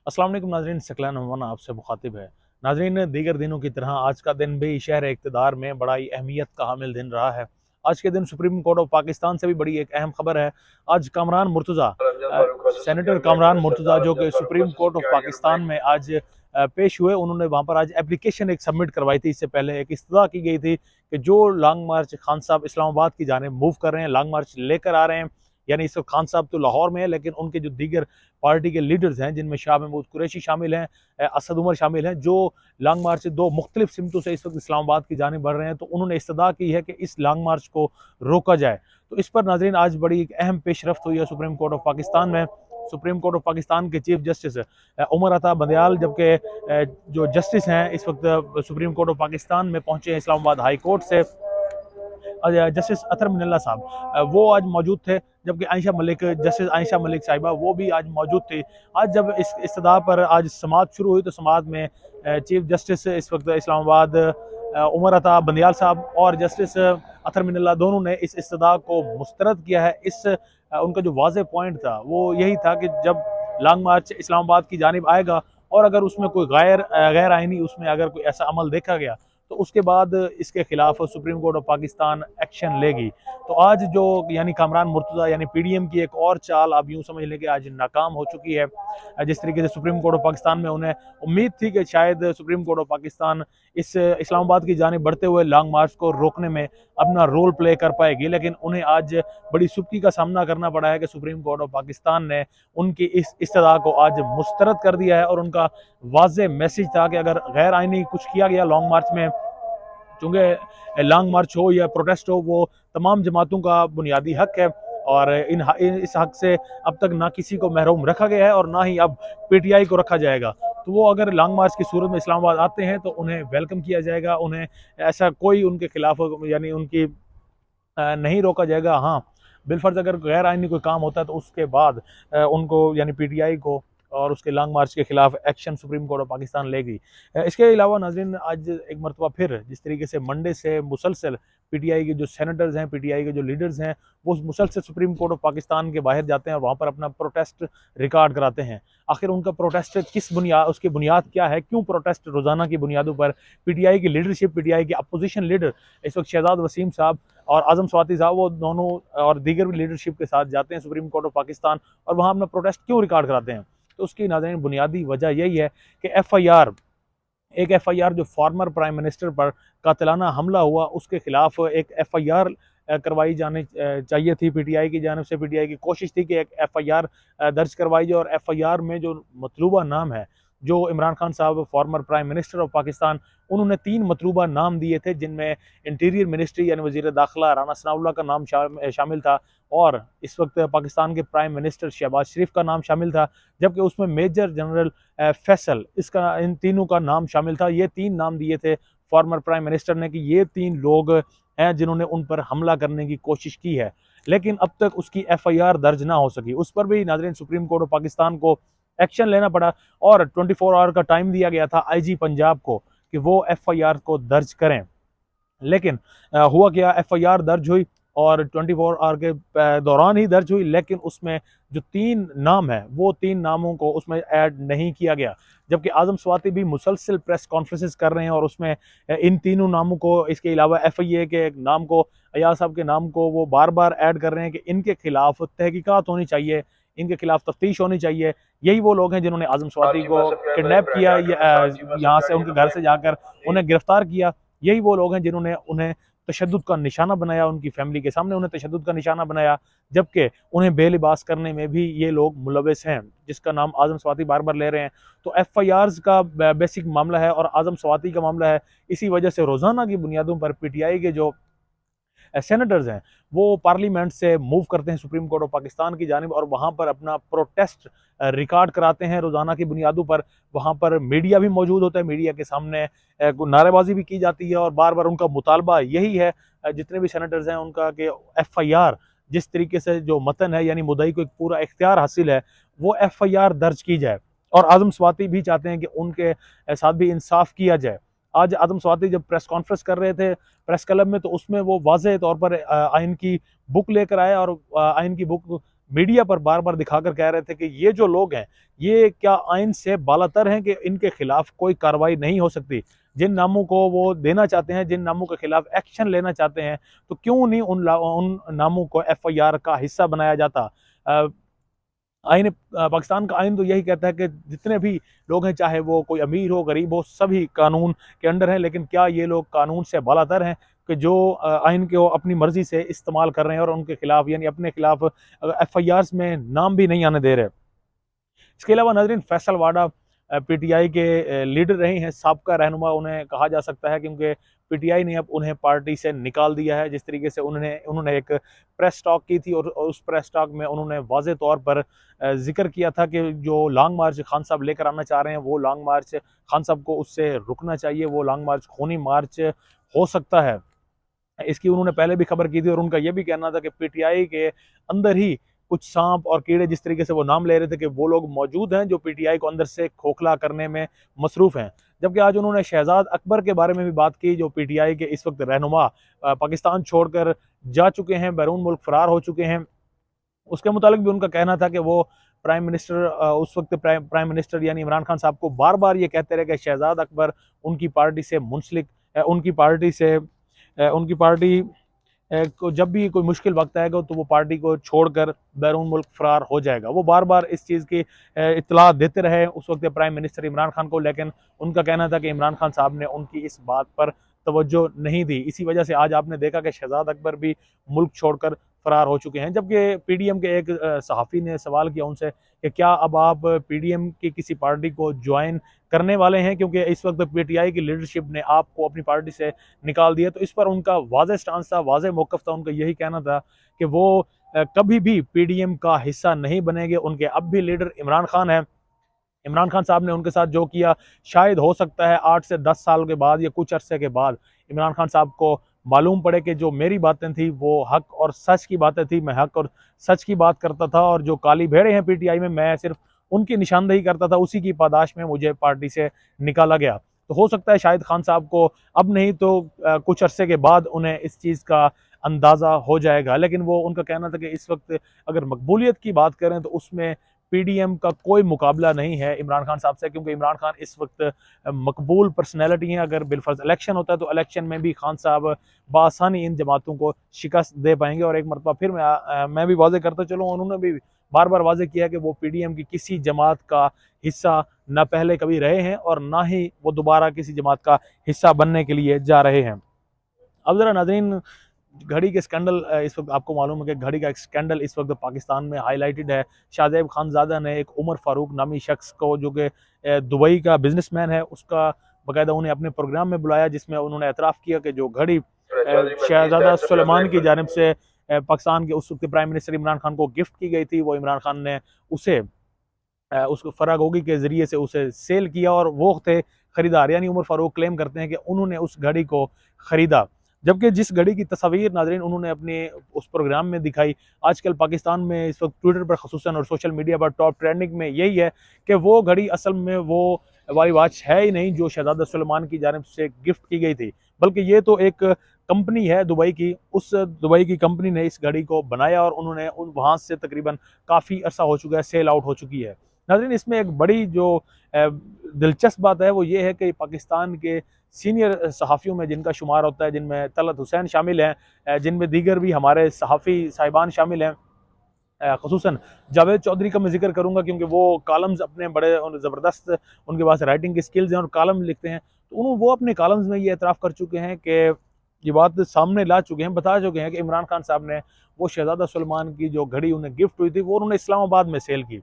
अस्सलाम वालेकुम नाज़रीन, सकलान अमन आपसे मुखातिब है। नाज़रीन, दीगर दिनों की तरह आज का दिन भी शहर इक़्तिदार में बड़ा ही अहमियत का हामिल दिन रहा है। आज के दिन सुप्रीम कोर्ट ऑफ पाकिस्तान से भी बड़ी एक अहम खबर है। आज कामरान मुर्तज़ा सेनेटर कामरान मुर्तज़ा जो कि सुप्रीम कोर्ट ऑफ पाकिस्तान में आज पेश हुए, उन्होंने वहाँ पर आज एप्लीकेशन एक सबमिट करवाई थी। इससे पहले एक इस्तदा की गई थी कि जो लॉन्ग मार्च खान साहब इस्लामाबाद की जानिब मूव कर रहे हैं, लॉन्ग मार्च लेकर आ रहे हैं, यानी इस वक्त खान साहब तो लाहौर में है, लेकिन उनके जो दीगर पार्टी के लीडर्स हैं, जिनमें शाह महमूद कुरैशी शामिल हैं, असद उमर शामिल हैं, जो लॉन्ग मार्च से दो मुख्तलिफ सिमतों से इस वक्त इस्लामाबाद की जानिब बढ़ रहे हैं, तो उन्होंने इस्तदा की है कि इस लॉन्ग मार्च को रोका जाए। तो इस पर नाजरीन आज बड़ी एक अहम पेशरफ्त हुई है सुप्रीम कोर्ट ऑफ पाकिस्तान में। सुप्रीम कोर्ट ऑफ पाकिस्तान के चीफ जस्टिस उमर अता बंदयाल, जबकि जो जस्टिस हैं इस वक्त सुप्रीम कोर्ट ऑफ पाकिस्तान में पहुंचे हैं इस्लामाबाद हाई कोर्ट से, जस्टिस अतर मिनल्ला साहब वो आज मौजूद थे, जबकि आयशा मलिक, जस्टिस आयशा मलिक साहिबा वो भी आज मौजूद थी। आज जब इस इस्तदा पर आज समाअत शुरू हुई तो समाअत में चीफ जस्टिस इस वक्त इस्लामाबाद उमर अता बंदयाल साहब और जस्टिस अतर मिनल्ला दोनों ने इस इस्तदा को मुस्तरद किया है। उनका जो वाज़ेह पॉइंट था वो यही था कि जब लॉन्ग मार्च इस्लामाबाद की जानिब आएगा और अगर उसमें कोई गैर आइनी उसमें अगर कोई ऐसा अमल देखा गया तो उसके बाद इसके खिलाफ supreme court of Pakistan action लेगी। तो आज जो यानी कामरान मुर्तज़ा यानी पीडीएम की एक और चाल आप यूं समझ लें कि आज नाकाम हो चुकी है। जिस तरीके से सुप्रीम कोर्ट ऑफ पाकिस्तान में उन्हें उम्मीद थी कि शायद सुप्रीम कोर्ट ऑफ पाकिस्तान इस इस्लामाबाद की जानिब बढ़ते हुए लॉन्ग मार्च को रोकने में अपना रोल प्ले कर पाएगी, लेकिन उन्हें आज बड़ी सुख्ती का सामना करना पड़ा है कि सुप्रीम कोर्ट ऑफ पाकिस्तान ने उनकी इस इस्तदा को आज मुस्तरद कर दिया है। और उनका वाज़ेह मैसेज था कि अगर गैर आइनी कुछ किया गया लॉन्ग मार्च में, चूँकि लॉन्ग मार्च हो या प्रोटेस्ट हो, वो तमाम जमातों का बुनियादी हक है और इस हक से अब तक ना किसी को महरूम रखा गया है और ना ही अब पीटीआई को रखा जाएगा। तो वो अगर लॉन्ग मार्च की सूरत में इस्लामाबाद आते हैं तो उन्हें वेलकम किया जाएगा, उन्हें ऐसा कोई उनके खिलाफ यानी उनकी नहीं रोका जाएगा। हाँ, बिलफर्ज अगर गैर आइनी कोई काम होता है तो उसके बाद उनको यानी पीटीआई को और उसके लॉन्ग मार्च के खिलाफ action supreme court of Pakistan लेगी। इसके अलावा नाज़रीन आज एक मरतबा फिर जिस तरीके से मंडे से मुसलसल पीटीआई के जो सेनेटर्स हैं, पीटीआई के जो लीडर्स हैं, वो मुसलसल सुप्रीम कोर्ट ऑफ पाकिस्तान के बाहर जाते हैं और वहाँ पर अपना प्रोटेस्ट रिकॉर्ड कराते हैं। आखिर उनका प्रोटेस्ट किस बुनियाद, उसकी बुनियाद क्या है, क्यों प्रोटेस्ट रोज़ाना की बुनियादों पर पीटीआई की लीडरशिप, पीटीआई के अपोजिशन लीडर इस वक्त शहजाद वसीम साहब और आजम स्वाति साहब, वो दोनों और दीगर भी लीडरशिप के साथ जाते हैं सुप्रीम कोर्ट ऑफ पाकिस्तान और वहाँ अपना प्रोटेस्ट क्यों रिकॉर्ड कराते हैं। तो उसकी नाज़रीन बुनियादी वजह यही है कि एफआईआर जो फॉर्मर प्राइम मिनिस्टर पर कातिलाना हमला हुआ उसके खिलाफ एक एफआईआर करवाई जानी चाहिए थी पीटीआई की जानिब से। पीटीआई की कोशिश थी कि एक एफआईआर दर्ज करवाई जाए और एफआईआर में जो मतलूबा नाम है, जो इमरान खान साहब former prime minister of Pakistan, उन्होंने 3 मतलूबा नाम दिए थे, जिनमें इंटीरियर मिनिस्ट्री यानी वज़ीर दाखिला राना सनाउल्लाह का नाम शामिल था और इस वक्त पाकिस्तान के प्राइम मिनिस्टर शहबाज शरीफ का नाम शामिल था, जबकि उसमें मेजर जनरल फैसल, इसका इन तीनों का नाम शामिल था। ये 3 नाम दिए थे फॉर्मर प्राइम मिनिस्टर ने कि ये 3 लोग हैं जिन्होंने उन पर हमला करने की कोशिश की है, लेकिन अब तक उसकी एफआईआर दर्ज ना हो सकी। उस पर भी नाज़रीन सुप्रीम कोर्ट ऑफ पाकिस्तान को एक्शन लेना पड़ा और 24 आवर का टाइम दिया गया था आईजी पंजाब को कि वो एफआईआर को दर्ज करें। लेकिन हुआ क्या, एफआईआर दर्ज हुई और 24 आवर के दौरान ही दर्ज हुई, लेकिन उसमें जो 3 नाम है वो 3 नामों को उसमें ऐड नहीं किया गया, जबकि आजम स्वाति भी मुसलसल प्रेस कॉन्फ्रेंसेस कर रहे हैं और उसमें इन तीनों नामों को, इसके अलावा एफआईए के नाम को, अयाज साहब के नाम को वो बार बार ऐड कर रहे हैं कि इनके खिलाफ तहकीकात होनी चाहिए, इनके खिलाफ तफ्तीश होनी चाहिए। यही वो लोग हैं जिन्होंने आजम स्वाति को किडनैप किया, यहाँ से उनके घर से जाकर उन्हें गिरफ्तार किया। यही वो लोग हैं जिन्होंने उन्हें तशद्दुद का निशाना बनाया, उनकी फैमिली के सामने उन्हें तशद्दुद का निशाना बनाया, जबकि उन्हें बेलिबास करने में भी ये लोग मुलविस हैं, जिसका नाम आजम स्वाति बार बार ले रहे हैं। तो एफआईआर्स का बेसिक मामला है और आजम स्वाति का मामला है। इसी वजह से रोज़ाना की बुनियादों पर पीटीआई के जो सेनेटर्स हैं वो पार्लियामेंट से मूव करते हैं सुप्रीम कोर्ट ऑफ पाकिस्तान की जानिब और वहाँ पर अपना प्रोटेस्ट रिकॉर्ड कराते हैं रोज़ाना की बुनियादों पर। वहाँ पर मीडिया भी मौजूद होता है, मीडिया के सामने नारेबाजी भी की जाती है और बार बार उनका मुतालबा यही है, जितने भी सेनेटर्स हैं उनका, कि एफआईआर जिस तरीके से जो मतन है यानी मुद्दई को एक पूरा इख्तियार हासिल है, वो एफआईआर दर्ज की जाए। और आजम स्वाति भी चाहते हैं कि उनके साथ भी इंसाफ किया जाए। आज आदम स्वाति जब प्रेस कॉन्फ्रेंस कर रहे थे प्रेस क्लब में, तो उसमें वो वाज़ेह तौर पर आइन की बुक लेकर आए और आइन की बुक मीडिया पर बार बार दिखाकर कह रहे थे कि ये जो लोग हैं ये क्या आइन से बालातर हैं कि इनके खिलाफ कोई कार्रवाई नहीं हो सकती। जिन नामों को वो देना चाहते हैं, जिन नामों के खिलाफ एक्शन लेना चाहते हैं, तो क्यों नहीं उन नामों को एफआईआर का हिस्सा बनाया जाता। आइन पाकिस्तान का आइन तो यही कहता है कि जितने भी लोग हैं, चाहे वो कोई अमीर हो गरीब हो, सभी कानून के अंडर हैं। लेकिन क्या ये लोग कानून से बालातर हैं कि जो आइन को अपनी मर्जी से इस्तेमाल कर रहे हैं और उनके खिलाफ यानी अपने खिलाफ एफआईआर में नाम भी नहीं आने दे रहे। इसके अलावा नाजरीन, फैसल वाडा पीटीआई के लीडर रहे हैं, साबका रहनुमा उन्हें कहा जा सकता है, क्योंकि पीटीआई ने अब उन्हें पार्टी से निकाल दिया है। जिस तरीके से उन्होंने एक प्रेस टॉक की थी और उस प्रेस टॉक में उन्होंने वाज़े तौर पर जिक्र किया था कि जो लॉन्ग मार्च खान साहब लेकर आना चाह रहे हैं, वो लॉन्ग मार्च खान साहब को उससे रुकना चाहिए, वो लॉन्ग मार्च खूनी मार्च हो सकता है। इसकी उन्होंने पहले भी खबर की थी और उनका यह भी कहना था कि पीटीआई के अंदर ही कुछ सांप और कीड़े, जिस तरीके से वो नाम ले रहे थे, कि वो लोग मौजूद हैं जो पीटीआई को अंदर से खोखला करने में मसरूफ हैं। जबकि आज उन्होंने शहजाद अकबर के बारे में भी बात की, जो पीटीआई के इस वक्त रहनुमा पाकिस्तान छोड़कर जा चुके हैं, बैरून मुल्क फरार हो चुके हैं। उसके मुतालिक भी उनका कहना था कि वो प्राइम मिनिस्टर उस वक्त प्राइम मिनिस्टर यानी इमरान खान साहब को बार बार ये कहते रहे कि शहजाद अकबर उनकी पार्टी से मुंसलिक, उनकी पार्टी को जब भी कोई मुश्किल वक्त आएगा तो वो पार्टी को छोड़कर बैरून मुल्क फरार हो जाएगा। वो बार बार इस चीज़ की इत्तला देते रहे उस वक्त प्राइम मिनिस्टर इमरान खान को, लेकिन उनका कहना था कि इमरान खान साहब ने उनकी इस बात पर तवज्जो नहीं दी। इसी वजह से आज आपने देखा कि शहजाद अकबर भी मुल्क छोड़कर फरार हो चुके हैं। जबकि पीडीएम के एक सहाफ़ी ने सवाल किया उनसे कि क्या अब आप पीडीएम की किसी पार्टी को ज्वाइन करने वाले हैं, क्योंकि इस वक्त पीटीआई की लीडरशिप ने आपको अपनी पार्टी से निकाल दिया। तो इस पर उनका वाज़ेह स्टांस था, वाज़ेह मौक़िफ़ था, उनका यही कहना था कि वो कभी भी पीडीएम का हिस्सा नहीं बनेंगे। उनके अब भी लीडर इमरान खान है। इमरान खान साहब ने उनके साथ जो किया, शायद हो सकता है 8 से 10 साल के बाद या कुछ अरसे के बाद इमरान खान साहब को मालूम पड़े कि जो मेरी बातें थी वो हक और सच की बातें थी, मैं हक और सच की बात करता था, और जो काली भेड़ें हैं पीटीआई में, मैं सिर्फ उनकी निशानदेही करता था, उसी की पादाश में मुझे पार्टी से निकाला गया। तो हो सकता है शायद खान साहब को अब नहीं तो कुछ अरसे के बाद उन्हें इस चीज़ का अंदाज़ा हो जाएगा। लेकिन वो उनका कहना था कि इस वक्त अगर मकबूलियत की बात करें तो उसमें पीडीएम का कोई मुकाबला नहीं है इमरान खान साहब से, क्योंकि इमरान खान इस वक्त मकबूल पर्सनैलिटी हैं। अगर बिलफर्ज इलेक्शन होता है तो इलेक्शन में भी खान साहब बआसानी इन जमातों को शिकस्त दे पाएंगे। और एक मरतबा फिर मैं भी वाज़ेह करता चलूँ, उन्होंने भी बार बार वाज़ेह किया कि वो पीडीएम की किसी जमात का हिस्सा न पहले कभी रहे हैं और ना ही वो दोबारा किसी जमात का हिस्सा बनने के लिए जा रहे हैं। अब ज़रा नाज़रीन, घड़ी के स्कैंडल इस वक्त आपको मालूम है कि घड़ी का एक स्कैंडल इस वक्त पाकिस्तान में हाईलाइटेड है। शाहज़ेब खानज़ादा ने एक उमर फारूक नामी शख्स को, जो कि दुबई का बिजनेसमैन है, उसका बाकायदा उन्हें अपने प्रोग्राम में बुलाया, जिसमें उन्होंने एतराफ़ किया कि जो घड़ी शहज़ादा सुलेमान की जानिब से पाकिस्तान के उस वक्त प्राइम मिनिस्टर इमरान खान को गिफ्ट की गई थी, वो इमरान खान ने उसे उसको फरागोगी के ज़रिए से उसे सेल किया और वो थे ख़रीदार। यानी उमर फारूक क्लेम करते हैं कि उन्होंने उस घड़ी को ख़रीदा। जबकि जिस घड़ी की तस्वीर नाज़रीन उन्होंने अपने उस प्रोग्राम में दिखाई, आजकल पाकिस्तान में इस वक्त ट्विटर पर ख़ुसूसन और सोशल मीडिया पर टॉप ट्रेंडिंग में यही है कि वो घड़ी असल में वो वाली वॉच है ही नहीं जो शहज़ादा सुलेमान की जानिब से गिफ्ट की गई थी, बल्कि ये तो एक कंपनी है दुबई की। उस दुबई की कंपनी ने इस घड़ी को बनाया और उन्होंने वहाँ से तकरीबन काफ़ी अरसा हो चुका है, सेल आउट हो चुकी है। नाज़रीन, इसमें एक बड़ी जो दिलचस्प बात है वो ये है कि पाकिस्तान के सीनियर सहाफ़ियों में जिनका शुमार होता है, जिनमें तलत हुसैन शामिल हैं, जिनमें दीगर भी हमारे सहाफ़ी साहिबान शामिल हैं, ख़ुसूसन जावेद चौधरी का मैं ज़िक्र करूँगा क्योंकि वो कॉलम्स अपने बड़े ज़बरदस्त, उनके पास राइटिंग की स्किल्स हैं और कॉलम लिखते हैं। तो वो अपने कॉलम्स में ये एतराफ़ कर चुके हैं कि ये बात सामने ला चुके हैं, बता चुके हैं कि इमरान खान साहब ने वो शहज़ादा सुलेमान की जो घड़ी उन्हें गिफ्ट हुई थी वो उन्होंने इस्लामाबाद में सेल की।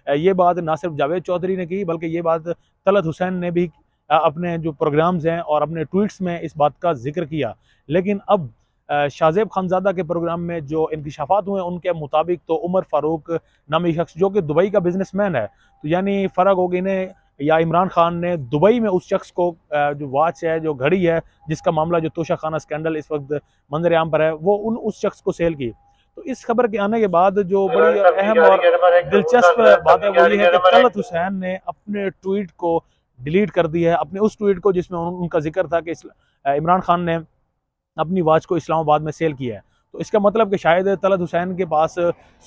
ये बात ना सिर्फ जावेद चौधरी ने की, बल्कि ये बात तलत हुसैन ने भी अपने जो प्रोग्राम्स हैं और अपने ट्वीट्स में इस बात का जिक्र किया। लेकिन अब शाहज़ेब खानज़ादा के प्रोग्राम में जो इंकशाफात हुए उनके मुताबिक तो उमर फारूक नामी शख्स, जो कि दुबई का बिजनेसमैन है, तो यानी फरागोगी ने या इमरान खान ने दुबई में उस शख्स को जो वॉच है, जो घड़ी है, जिसका मामला जो तोशा खाना स्कैंडल इस वक्त मंजर आम पर है, वो उस शख्स को सेल की। तो इस खबर के आने के बाद जो बड़ी अहम और दिलचस्प बात है वो ये है कि तलत हुसैन ने अपने ट्वीट को डिलीट कर दिया है, अपने उस ट्वीट को जिसमें उनका जिक्र था कि इमरान खान ने अपनी वॉच को इस्लामाबाद में सेल किया है। तो इसका मतलब कि शायद तलत हुसैन के पास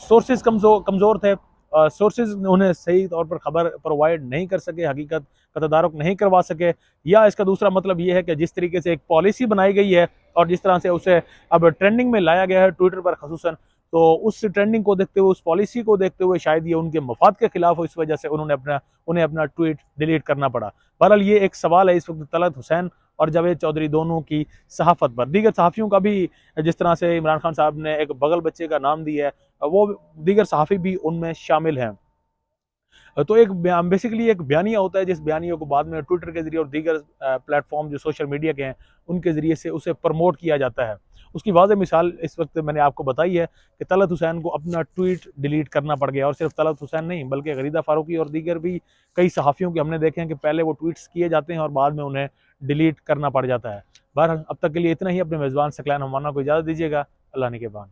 सोर्सेज कमज़ोर थे, सोर्सेज उन्हें सही तौर पर खबर प्रोवाइड नहीं कर सके, हकीकत का तदारुक नहीं करवा सके, या इसका दूसरा मतलब ये है कि जिस तरीके से एक पॉलिसी बनाई गई है और जिस तरह से उसे अब ट्रेंडिंग में लाया गया है ट्विटर पर खसूसन, तो उस ट्रेंडिंग को देखते हुए, उस पॉलिसी को देखते हुए शायद ये उनके मफाद के खिलाफ हो, इस वजह से उन्हें अपना ट्वीट डिलीट करना पड़ा। बहरहाल ये एक सवाल है इस वक्त तलत हुसैन और जावेद चौधरी दोनों की सहाफ़त पर। दीगर सहाफ़ियों का भी, जिस तरह से इमरान खान साहब ने एक बगल बच्चे का नाम दिया है, वो दीगर सहाफ़ी भी उनमें शामिल हैं। तो एक बेसिकली एक बयानिया होता है, जिस बयानिया को बाद में ट्विटर के ज़रिए और दीगर प्लेटफॉर्म जो सोशल मीडिया के हैं उनके ज़रिए से उसे प्रमोट किया जाता है। उसकी वाज़ेह मिसाल इस वक्त मैंने आपको बताई है कि तलत हुसैन को अपना ट्वीट डिलीट करना पड़ गया, और सिर्फ तलत हुसैन नहीं बल्कि गरीदा फ़ारूकी और दीगर भी कई सहाफ़ियों के हमने देखे हैं कि पहले वो ट्वीट्स किए जाते हैं और बाद में उन्हें डिलीट करना पड़ जाता है। बहरहाल अब तक के लिए इतना ही। अपने मेज़बान सकलैन हमाना को इजाज़त दीजिएगा। अल्लाह निगहबान।